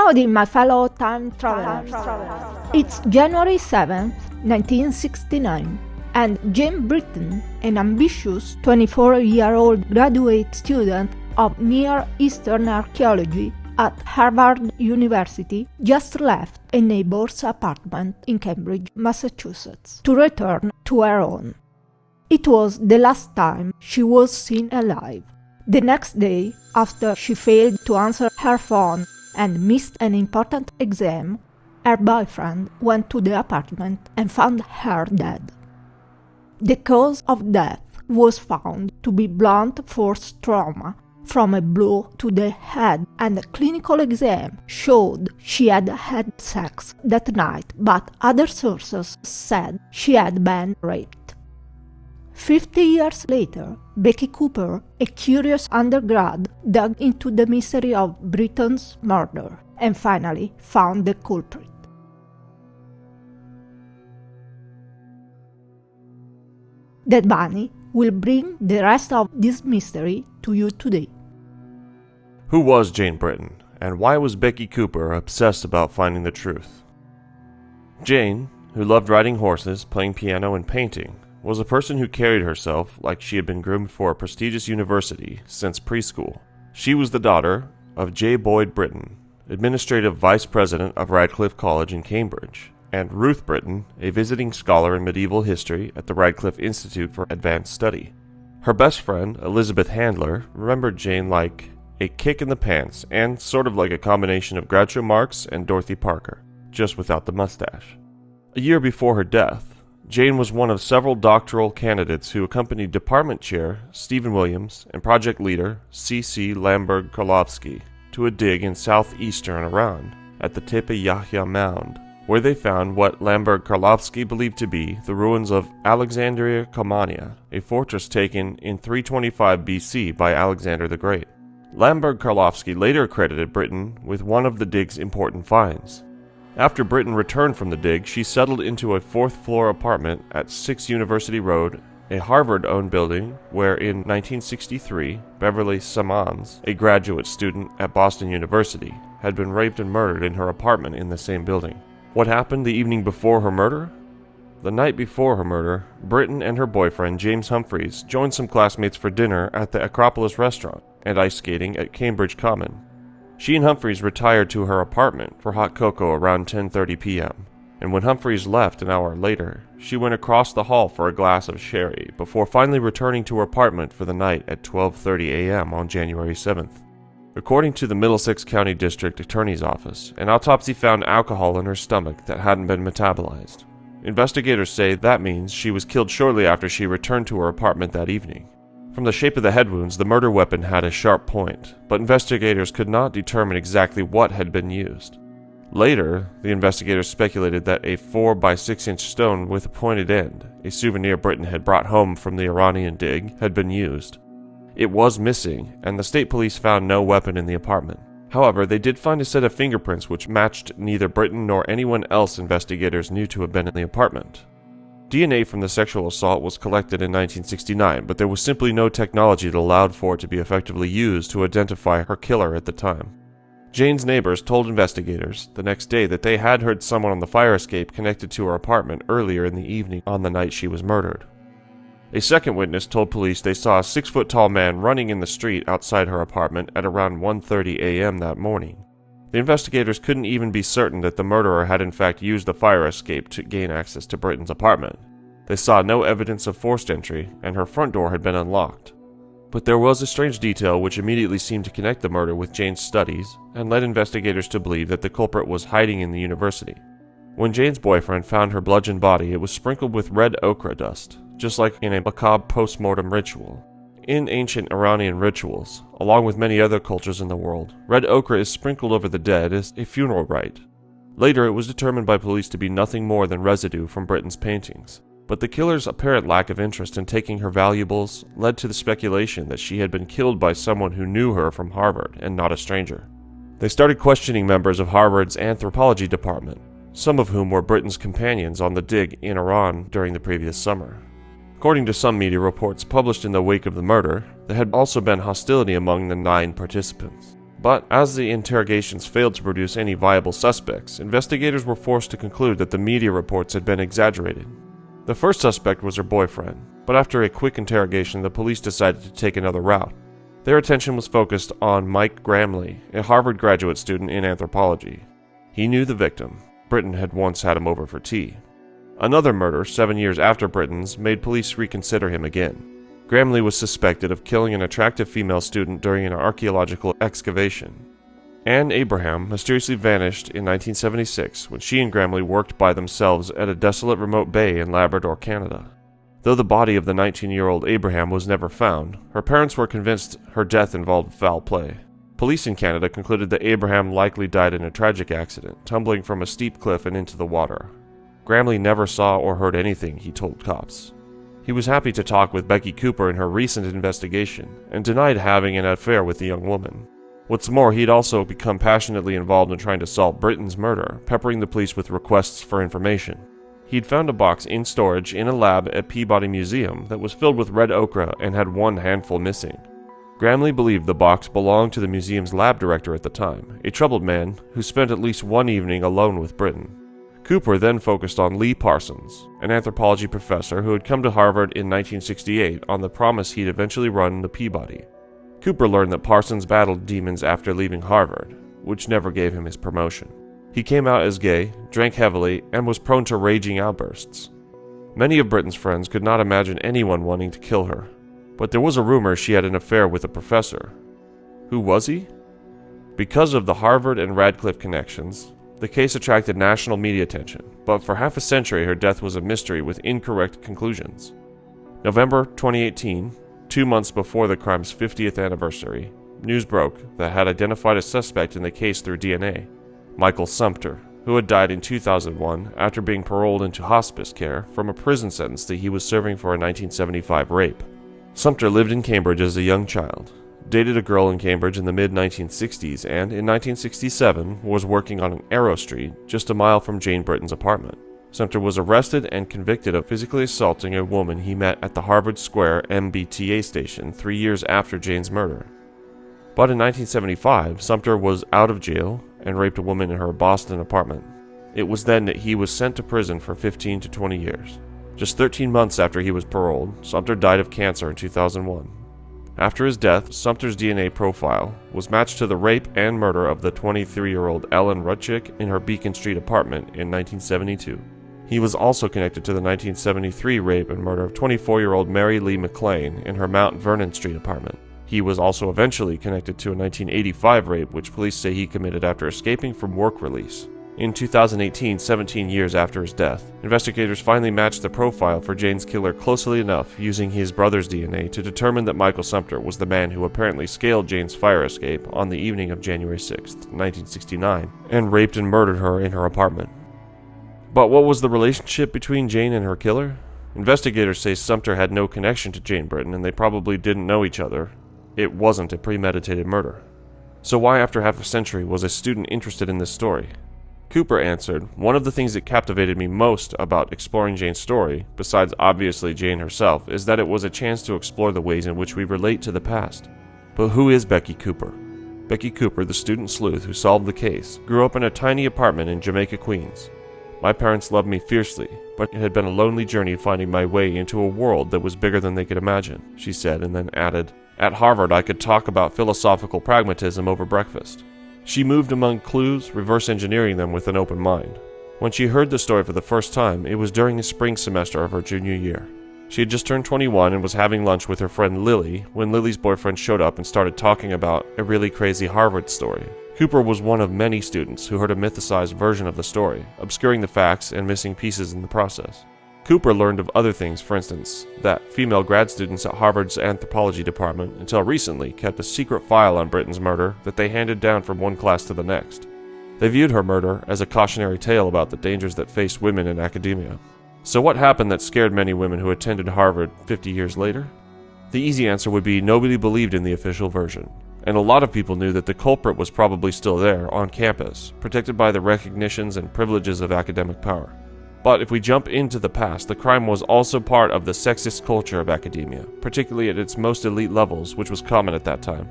Howdy, my fellow time travelers. It's January 7th, 1969, and Jane Britton, an ambitious 24-year-old graduate student of Near Eastern Archaeology at Harvard University, just left a neighbor's apartment in Cambridge, Massachusetts, to return to her own. It was the last time she was seen alive. The next day, after she failed to answer her phone and missed an important exam, her boyfriend went to the apartment and found her dead. The cause of death was found to be blunt force trauma from a blow to the head, and a clinical exam showed she had had sex that night, but other sources said she had been raped. 50 years later, Becky Cooper, a curious undergrad, dug into the mystery of Britton's murder and finally found the culprit. Dead Bunny will bring the rest of this mystery to you today. Who was Jane Britton, and why was Becky Cooper obsessed about finding the truth? Jane, who loved riding horses, playing piano, and painting, was a person who carried herself like she had been groomed for a prestigious university since preschool. She was the daughter of J. Boyd Britton, administrative vice president of Radcliffe College in Cambridge, and Ruth Britton, a visiting scholar in medieval history at the Radcliffe Institute for Advanced Study. Her best friend, Elizabeth Handler, remembered Jane like a kick in the pants and sort of like a combination of Groucho Marx and Dorothy Parker, just without the mustache. A year before her death, Jane was one of several doctoral candidates who accompanied Department Chair Stephen Williams and Project Leader C.C. Lamberg-Karlovsky to a dig in southeastern Iran at the Tepe Yahya Mound, where they found what Lamberg-Karlovsky believed to be the ruins of Alexandria Comania, a fortress taken in 325 BC by Alexander the Great. Lamberg-Karlovsky later credited Britton with one of the dig's important finds. After Britton returned from the dig, she settled into a fourth-floor apartment at 6 University Road, a Harvard-owned building where in 1963, Beverly Sammons, a graduate student at Boston University, had been raped and murdered in her apartment in the same building. What happened the evening before her murder? The night before her murder, Britton and her boyfriend, James Humphreys, joined some classmates for dinner at the Acropolis restaurant and ice skating at Cambridge Common. She and Humphreys retired to her apartment for hot cocoa around 10:30 p.m., and when Humphreys left an hour later, she went across the hall for a glass of sherry before finally returning to her apartment for the night at 12:30 a.m. on January 7th. According to the Middlesex County District Attorney's Office, an autopsy found alcohol in her stomach that hadn't been metabolized. Investigators say that means she was killed shortly after she returned to her apartment that evening. From the shape of the head wounds, the murder weapon had a sharp point, but investigators could not determine exactly what had been used. Later, the investigators speculated that a 4 by 6 inch stone with a pointed end, a souvenir Britton had brought home from the Iranian dig, had been used. It was missing, and the state police found no weapon in the apartment. However, they did find a set of fingerprints which matched neither Britton nor anyone else investigators knew to have been in the apartment. DNA from the sexual assault was collected in 1969, but there was simply no technology that allowed for it to be effectively used to identify her killer at the time. Jane's neighbors told investigators the next day that they had heard someone on the fire escape connected to her apartment earlier in the evening on the night she was murdered. A second witness told police they saw a 6-foot-tall man running in the street outside her apartment at around 1:30 a.m. that morning. The investigators couldn't even be certain that the murderer had in fact used the fire escape to gain access to Britton's apartment. They saw no evidence of forced entry, and her front door had been unlocked. But there was a strange detail which immediately seemed to connect the murder with Jane's studies, and led investigators to believe that the culprit was hiding in the university. When Jane's boyfriend found her bludgeoned body, it was sprinkled with red ochre dust, just like in a macabre post-mortem ritual. In ancient Iranian rituals, along with many other cultures in the world, red ochre is sprinkled over the dead as a funeral rite. Later, it was determined by police to be nothing more than residue from Britton's paintings, but the killer's apparent lack of interest in taking her valuables led to the speculation that she had been killed by someone who knew her from Harvard and not a stranger. They started questioning members of Harvard's anthropology department, some of whom were Britton's companions on the dig in Iran during the previous summer. According to some media reports published in the wake of the murder, there had also been hostility among the 9 participants. But as the interrogations failed to produce any viable suspects, investigators were forced to conclude that the media reports had been exaggerated. The first suspect was her boyfriend, but after a quick interrogation, the police decided to take another route. Their attention was focused on Mike Gramley, a Harvard graduate student in anthropology. He knew the victim. Britton had once had him over for tea. Another murder, 7 years after Britton's, made police reconsider him again. Gramley was suspected of killing an attractive female student during an archaeological excavation. Anne Abraham mysteriously vanished in 1976 when she and Gramley worked by themselves at a desolate remote bay in Labrador, Canada. Though the body of the 19-year-old Abraham was never found, her parents were convinced her death involved foul play. Police in Canada concluded that Abraham likely died in a tragic accident, tumbling from a steep cliff and into the water. Gramley never saw or heard anything, he told cops. He was happy to talk with Becky Cooper in her recent investigation, and denied having an affair with the young woman. What's more, he'd also become passionately involved in trying to solve Britton's murder, peppering the police with requests for information. He'd found a box in storage in a lab at Peabody Museum that was filled with red ochre and had one handful missing. Gramley believed the box belonged to the museum's lab director at the time, a troubled man who spent at least one evening alone with Britton. Cooper then focused on Lee Parsons, an anthropology professor who had come to Harvard in 1968 on the promise he'd eventually run the Peabody. Cooper learned that Parsons battled demons after leaving Harvard, which never gave him his promotion. He came out as gay, drank heavily, and was prone to raging outbursts. Many of Britton's friends could not imagine anyone wanting to kill her, but there was a rumor she had an affair with a professor. Who was he? Because of the Harvard and Radcliffe connections, the case attracted national media attention, but for half a century her death was a mystery with incorrect conclusions. November 2018, 2 months before the crime's 50th anniversary, news broke that had identified a suspect in the case through DNA, Michael Sumter, who had died in 2001 after being paroled into hospice care from a prison sentence that he was serving for a 1975 rape. Sumter lived in Cambridge as a young child, dated a girl in Cambridge in the mid-1960s, and in 1967 was working on an Arrow Street just a mile from Jane Britton's apartment. Sumter was arrested and convicted of physically assaulting a woman he met at the Harvard Square MBTA station 3 years after Jane's murder. But in 1975, Sumter was out of jail and raped a woman in her Boston apartment. It was then that he was sent to prison for 15 to 20 years. Just 13 months after he was paroled, Sumter died of cancer in 2001. After his death, Sumter's DNA profile was matched to the rape and murder of the 23-year-old Ellen Rutchick in her Beacon Street apartment in 1972. He was also connected to the 1973 rape and murder of 24-year-old Mary Lee McLean in her Mount Vernon Street apartment. He was also eventually connected to a 1985 rape which police say he committed after escaping from work release. In 2018, 17 years after his death, investigators finally matched the profile for Jane's killer closely enough using his brother's DNA to determine that Michael Sumter was the man who apparently scaled Jane's fire escape on the evening of January 6, 1969, and raped and murdered her in her apartment. But what was the relationship between Jane and her killer? Investigators say Sumter had no connection to Jane Britton and they probably didn't know each other. It wasn't a premeditated murder. So why, after half a century, was a student interested in this story? Cooper answered, "One of the things that captivated me most about exploring Jane's story, besides obviously Jane herself, is that it was a chance to explore the ways in which we relate to the past." But who is Becky Cooper? Becky Cooper, the student sleuth who solved the case, grew up in a tiny apartment in Jamaica, Queens. "My parents loved me fiercely, but it had been a lonely journey finding my way into a world that was bigger than they could imagine," she said, and then added, "At Harvard, I could talk about philosophical pragmatism over breakfast." She moved among clues, reverse engineering them with an open mind. When she heard the story for the first time, it was during the spring semester of her junior year. She had just turned 21 and was having lunch with her friend Lily when Lily's boyfriend showed up and started talking about a really crazy Harvard story. Cooper was one of many students who heard a mythicized version of the story, obscuring the facts and missing pieces in the process. Cooper learned of other things, for instance, that female grad students at Harvard's anthropology department until recently kept a secret file on Britton's murder that they handed down from one class to the next. They viewed her murder as a cautionary tale about the dangers that face women in academia. So what happened that scared many women who attended Harvard 50 years later? The easy answer would be nobody believed in the official version, and a lot of people knew that the culprit was probably still there, on campus, protected by the recognitions and privileges of academic power. But if we jump into the past, the crime was also part of the sexist culture of academia, particularly at its most elite levels, which was common at that time.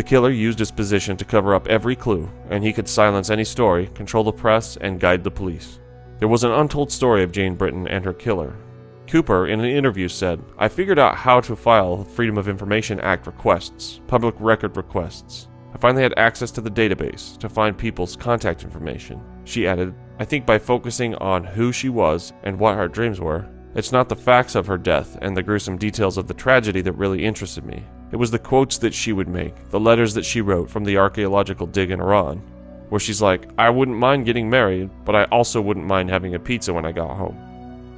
The killer used his position to cover up every clue, and he could silence any story, control the press, and guide the police. There was an untold story of Jane Britton and her killer. Cooper, in an interview, said, "I figured out how to file Freedom of Information Act requests, public record requests. I finally had access to the database to find people's contact information." She added, "I think by focusing on who she was and what her dreams were, it's not the facts of her death and the gruesome details of the tragedy that really interested me. It was the quotes that she would make, the letters that she wrote from the archaeological dig in Iran, where she's like, 'I wouldn't mind getting married, but I also wouldn't mind having a pizza when I got home.'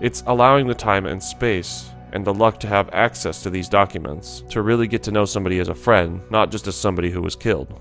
It's allowing the time and space and the luck to have access to these documents to really get to know somebody as a friend, not just as somebody who was killed."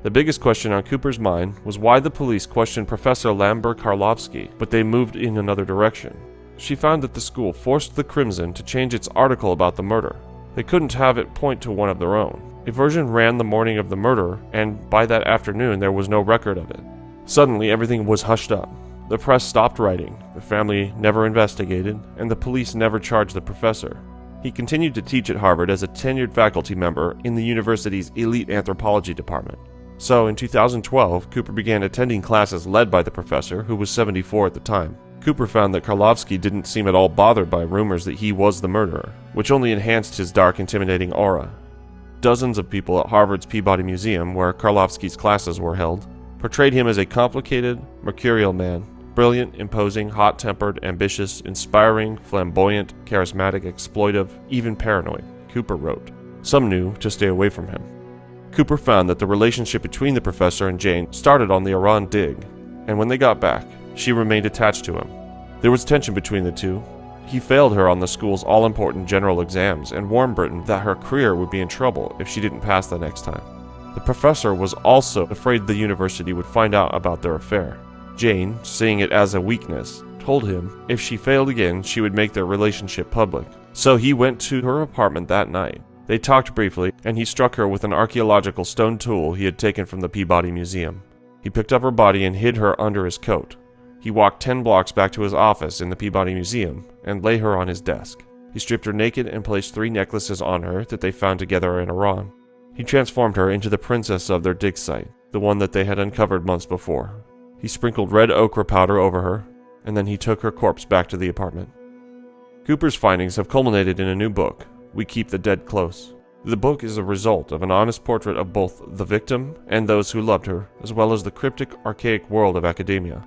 The biggest question on Cooper's mind was why the police questioned Professor Lambert Karlovsky, but they moved in another direction. She found that the school forced the Crimson to change its article about the murder. They couldn't have it point to one of their own. A version ran the morning of the murder, and by that afternoon there was no record of it. Suddenly everything was hushed up. The press stopped writing, the family never investigated, and the police never charged the professor. He continued to teach at Harvard as a tenured faculty member in the university's elite anthropology department. So in 2012, Cooper began attending classes led by the professor, who was 74 at the time. Cooper found that Karlovsky didn't seem at all bothered by rumors that he was the murderer, which only enhanced his dark, intimidating aura. Dozens of people at Harvard's Peabody Museum, where Karlovsky's classes were held, portrayed him as a complicated, mercurial man. Brilliant, imposing, hot-tempered, ambitious, inspiring, flamboyant, charismatic, exploitive, even paranoid, Cooper wrote. Some knew to stay away from him. Cooper found that the relationship between the professor and Jane started on the Iran dig, and when they got back, she remained attached to him. There was tension between the two. He failed her on the school's all-important general exams and warned Britton that her career would be in trouble if she didn't pass the next time. The professor was also afraid the university would find out about their affair. Jane, seeing it as a weakness, told him if she failed again, she would make their relationship public. So he went to her apartment that night. They talked briefly, and he struck her with an archaeological stone tool he had taken from the Peabody Museum. He picked up her body and hid her under his coat. He walked 10 blocks back to his office in the Peabody Museum and lay her on his desk. He stripped her naked and placed 3 necklaces on her that they found together in Iran. He transformed her into the princess of their dig site, the one that they had uncovered months before. He sprinkled red ochre powder over her, and then he took her corpse back to the apartment. Cooper's findings have culminated in a new book, We Keep the Dead Close. The book is a result of an honest portrait of both the victim and those who loved her, as well as the cryptic, archaic world of academia.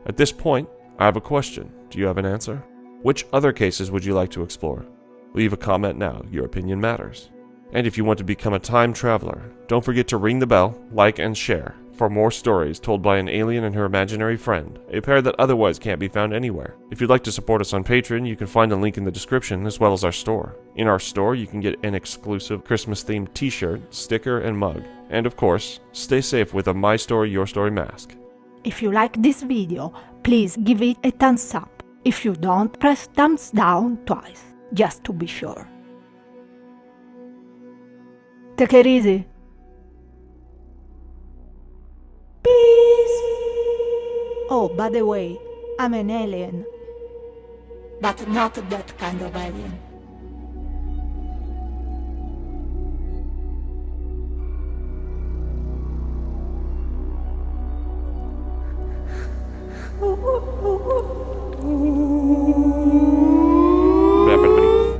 At this point, I have a question. Do you have an answer? Which other cases would you like to explore? Leave a comment now. Your opinion matters. And if you want to become a time traveler, don't forget to ring the bell, like, and share for more stories told by an alien and her imaginary friend, a pair that otherwise can't be found anywhere. If you'd like to support us on Patreon, you can find a link in the description as well as our store. In our store, you can get an exclusive Christmas-themed t-shirt, sticker, and mug. And of course, stay safe with a My Story, Your Story mask. If you like this video, please give it a thumbs up. If you don't, press thumbs down twice, just to be sure. Take it easy. Peace. Oh, by the way, I'm an alien. But not that kind of alien. Ooh.